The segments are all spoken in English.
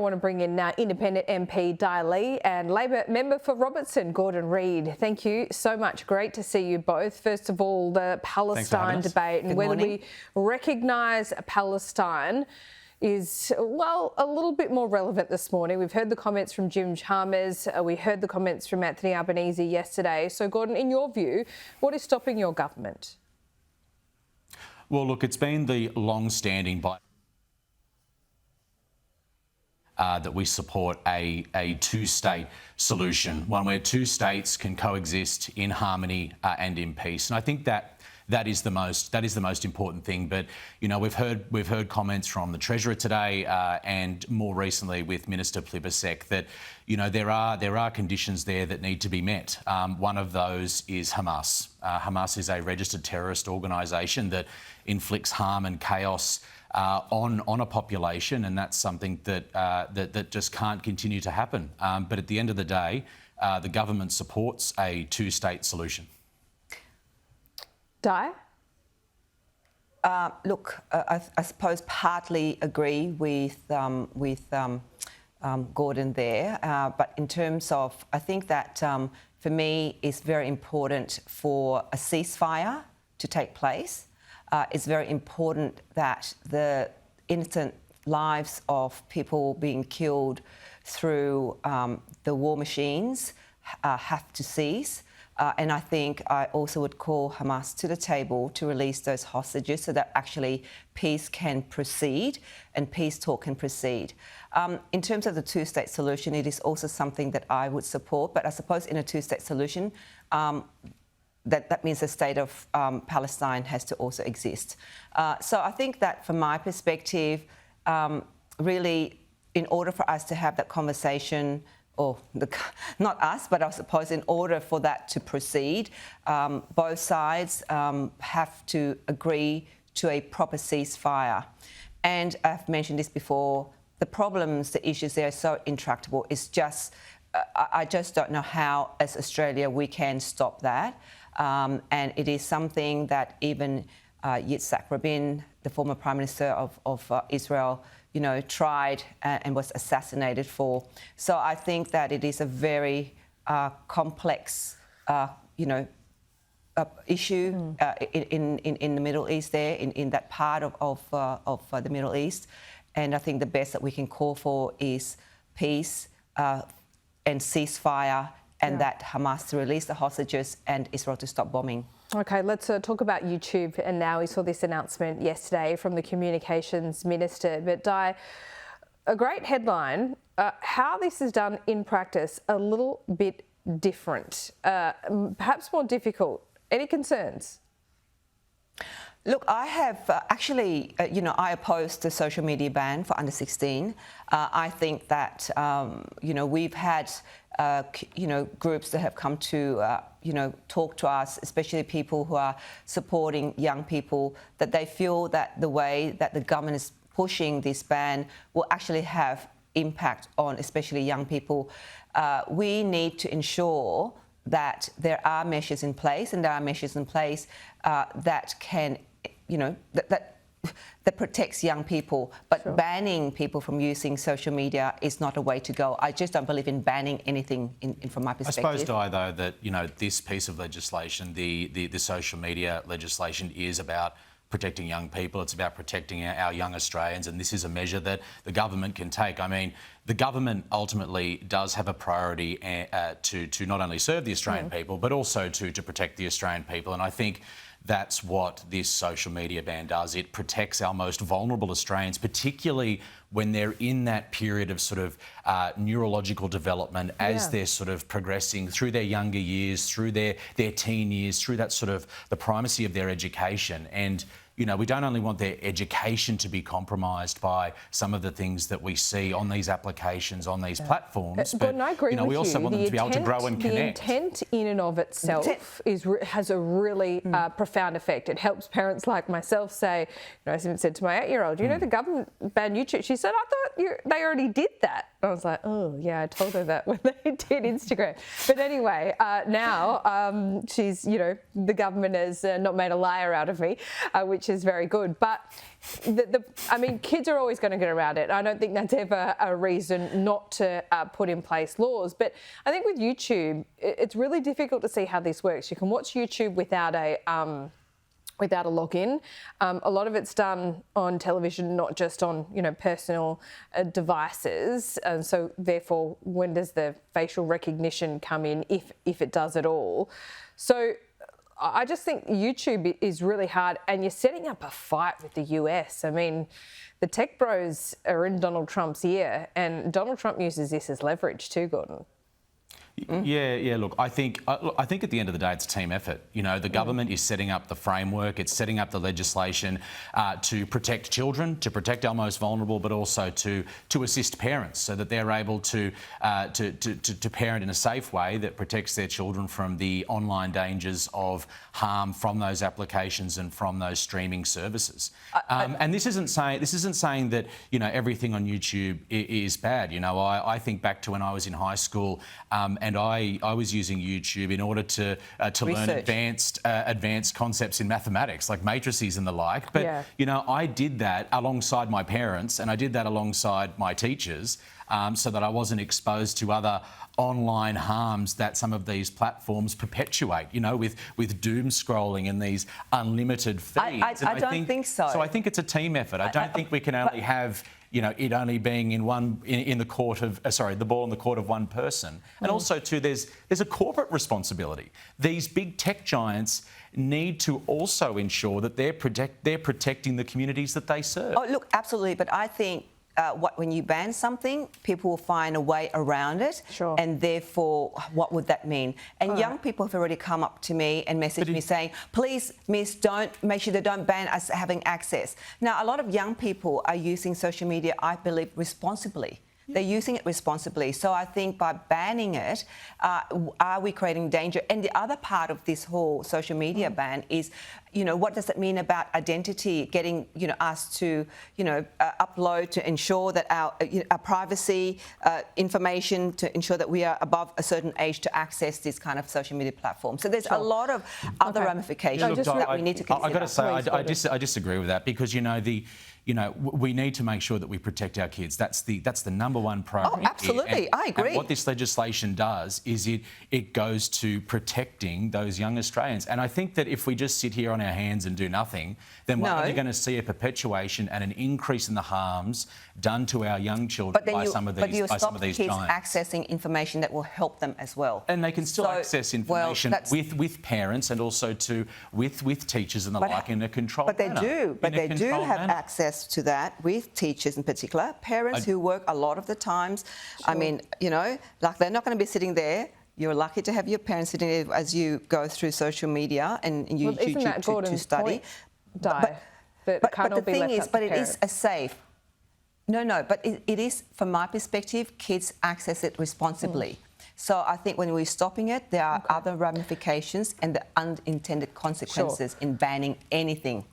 I want to bring in now Independent MP Di Lee and Labor member for Robertson, Gordon Reid. Thank you so much. Great to see you both. First of all, the Palestine debate and whether we recognise Palestine is, well, a little bit more relevant this morning. We've heard the comments from Jim Chalmers. We heard the comments from Anthony Albanese yesterday. So, Gordon, in your view, what is stopping your government? Well, look, it's been the long-standing that we support a two-state solution, one where two states can coexist in harmony and in peace. And I think that is the most important thing. But you know, we've heard comments from the Treasurer today and more recently with Minister Plibersek that you know there are conditions there that need to be met. One of those is Hamas. Hamas is a registered terrorist organisation that inflicts harm and chaos on a population, and that's something that just can't continue to happen. But at the end of the day, the government supports a two-state solution. Di? Look, I suppose partly agree with Gordon there, but in terms of, I think that for me it's very important for a ceasefire to take place. It's very important that the innocent lives of people being killed through the war machines have to cease. And I think I also would call Hamas to the table to release those hostages so that actually peace can proceed and peace talk can proceed. In terms of the two-state solution, it is also something that I would support. But I suppose in a two-state solution, that means the state of Palestine has to also exist. So I think that from my perspective, really, in order for us to have that conversation, or not us, but I suppose in order for that to proceed, both sides have to agree to a proper ceasefire. And I've mentioned this before, the problems, the issues there are so intractable. It's just, I just don't know how, as Australia, we can stop that. And it is something that even Yitzhak Rabin, the former Prime Minister of Israel, you know, tried and was assassinated for. So I think that it is a very complex, you know, issue in the Middle East there, in that part of the Middle East. And I think the best that we can call for is peace and ceasefire, and that Hamas to release the hostages and Israel to stop bombing. OK, let's talk about YouTube. And now we saw this announcement yesterday from the Communications Minister. But Di, a great headline. How this is done in practice, a little bit different, perhaps more difficult. Any concerns? Look, I have actually, you know, I opposed the social media ban for under 16. I think that, you know, we've had, you know, groups that have come to, you know, talk to us, especially people who are supporting young people, that they feel that the way that the government is pushing this ban will actually have impact on especially young people. We need to ensure that there are measures in place, and there are measures in place that can, you know, that protects young people. But sure, banning people from using social media is not a way to go. I just don't believe in banning anything from my perspective. I suppose, Di, though, that, you know, this piece of legislation, the social media legislation, is about protecting young people. It's about protecting our young Australians, and this is a measure that the government can take. I mean, the government ultimately does have a priority to not only serve the Australian people, but also to protect the Australian people. And I think that's what this social media ban does. It protects our most vulnerable Australians, particularly when they're in that period of sort of neurological development as they're sort of progressing through their younger years, through their teen years, through that sort of the primacy of their education. And you know, we don't only want their education to be compromised by some of the things that we see on these applications, on these platforms, but you know, we also want them to be able to grow and connect. The intent in and of itself has a really profound effect. It helps parents like myself say, you know, I said to my 8-year-old, you know, the government banned YouTube. She said, I thought they already did that. I was like, oh, yeah, I told her that when they did Instagram. But anyway, now she's, the government has not made a liar out of me, which is very good. But, kids are always going to get around it. I don't think that's ever a reason not to put in place laws. But I think with YouTube, it's really difficult to see how this works. You can watch YouTube without a login. A lot of it's done on television, not just on, personal devices. And so therefore, when does the facial recognition come in, if it does at all? So I just think YouTube is really hard, and you're setting up a fight with the US. I mean, the tech bros are in Donald Trump's ear, and Donald Trump uses this as leverage too, Gordon. Yeah. Look, I think at the end of the day, it's a team effort. The government is setting up the framework. It's setting up the legislation to protect children, to protect our most vulnerable, but also to assist parents so that they're able to parent in a safe way that protects their children from the online dangers of harm from those applications and from those streaming services. And this isn't saying that everything on YouTube is bad. I think back to when I was in high school. And I was using YouTube in order to learn advanced concepts in mathematics, like matrices and the like. But, I did that alongside my parents, and I did that alongside my teachers, so that I wasn't exposed to other online harms that some of these platforms perpetuate, with doom scrolling and these unlimited feeds. I don't think so. So I think it's a team effort. I don't think we can only have it only being the ball in the court of one person. And also too, there's a corporate responsibility. These big tech giants need to also ensure that they're protecting the communities that they serve. Oh, look, absolutely. But I think when you ban something, people will find a way around it. Sure. And therefore, what would that mean? And young people have already come up to me and messaged me saying, please, miss, make sure they don't ban us having access. Now, a lot of young people are using social media, I believe, responsibly. They're using it responsibly. So I think by banning it, are we creating danger? And the other part of this whole social media ban is, what does it mean about identity, getting, us to, upload to ensure that our privacy information, to ensure that we are above a certain age to access this kind of social media platform. So there's a lot of other ramifications that we need to consider. I've got to say, I disagree with that because, we need to make sure that we protect our kids. That's the number one priority. Oh, absolutely. I agree. And what this legislation does is it goes to protecting those young Australians. And I think that if we just sit here on our hands and do nothing, then we're only going to see a perpetuation and an increase in the harms done to our young children by some of these giants. But you stop kids accessing information that will help them as well. And they can still access information with parents and also with teachers and the like in a controlled manner. But they do have access to that with teachers in particular, parents who work a lot of the times. Sure. I mean, like they're not going to be sitting there. You're lucky to have your parents sitting there as you go through social media and you YouTube to study. But the thing is, it is a safe. No, but it is, from my perspective, kids access it responsibly. So I think when we're stopping it, there are other ramifications and the unintended consequences in banning anything.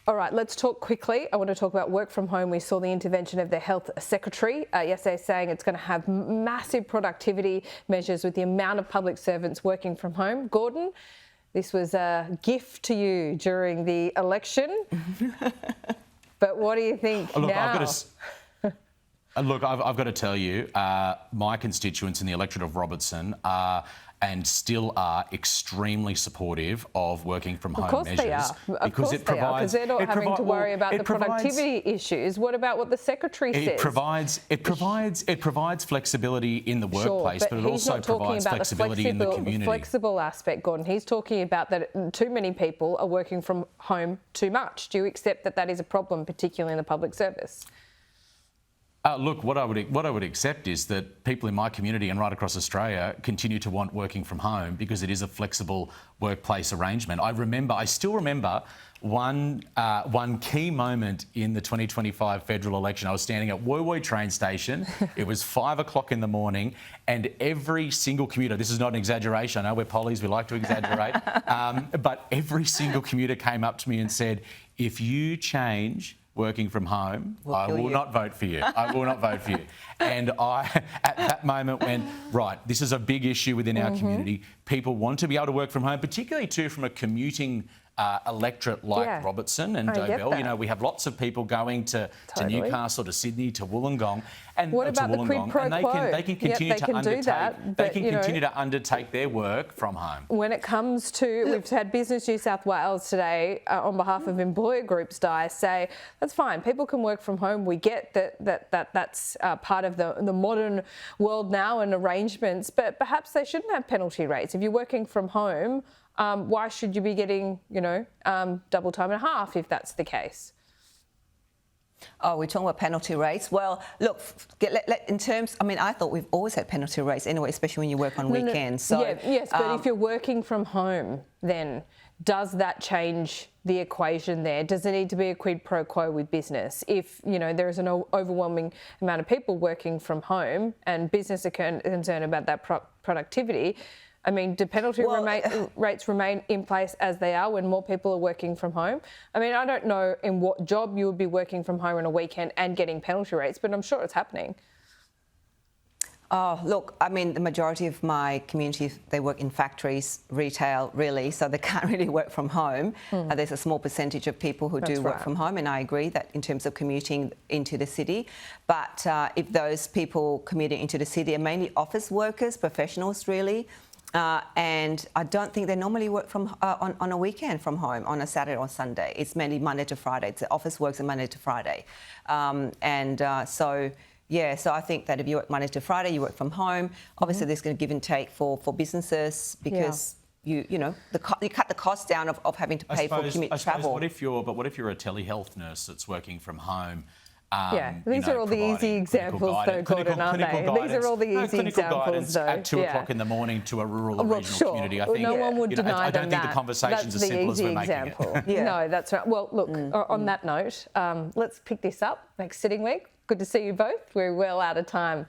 All right, let's talk quickly. I want to talk about work from home. We saw the intervention of the Health Secretary yesterday saying it's going to have massive productivity measures with the amount of public servants working from home. Gordon, this was a gift to you during the election. But what do you think now? Look, I've got to tell you, my constituents in the electorate of Robertson are and still are extremely supportive of working from home measures. Of course they are, because they're not having to worry about the productivity issues. What about what the Secretary says? It provides flexibility in the workplace, but it also provides flexibility in the community. Flexible aspect, Gordon. He's talking about that too many people are working from home too much. Do you accept that that is a problem, particularly in the public service? Look, what I would accept is that people in my community and right across Australia continue to want working from home because it is a flexible workplace arrangement. I still remember one key moment in the 2025 federal election. I was standing at Woy Woy train station. It was 5 o'clock in the morning, and every single commuter, this is not an exaggeration, I know we're pollies, we like to exaggerate, but every single commuter came up to me and said, if you change working from home, I will you. not vote for you. I will not vote for you. And I, at that moment, went, right, this is a big issue within our community. People want to be able to work from home, particularly too from a commuting electorate like Robertson and Dobell. You know, we have lots of people going to Newcastle, to Sydney, to Wollongong, and what about the quid pro quo? And they can continue to undertake their work from home. When it comes to, we've had Business New South Wales today on behalf of employer groups, say that's fine. People can work from home. We get that's part of the modern world now and arrangements, but perhaps they shouldn't have penalty rates. If you're working from home, why should you be getting, double time and a half if that's the case? Oh, we're talking about penalty rates. Well, look, in terms, I mean, I thought we've always had penalty rates anyway, especially when you work on weekends. So, yes, but if you're working from home, then does that change the equation there? Does there need to be a quid pro quo with business? If, there is an overwhelming amount of people working from home and business are concerned about that productivity, I mean, do penalty rates remain in place as they are when more people are working from home? I mean, I don't know in what job you would be working from home on a weekend and getting penalty rates, but I'm sure it's happening. Oh, look, I mean, the majority of my community, they work in factories, retail, really, so they can't really work from home. There's a small percentage of people who do work from home, and I agree that in terms of commuting into the city. But if those people commuting into the city are mainly office workers, professionals, really, and I don't think they normally work from on a weekend from home, on a Saturday or Sunday. It's mainly Monday to Friday. It's the office works on Monday to Friday. So I think that if you work Monday to Friday, you work from home. Obviously, there's going to give and take for businesses because you cut the cost down of having to pay for commute travel. What if you're a telehealth nurse that's working from home? These are all the easy examples, though, Gordon, aren't they? These are all the easy examples, though. At 2 o'clock in the morning to a rural or regional community. I think no one would deny I don't think the conversation's as simple as we're making it. No, that's right. Well, look, on that note, let's pick this up next sitting week. Good to see you both. We're well out of time.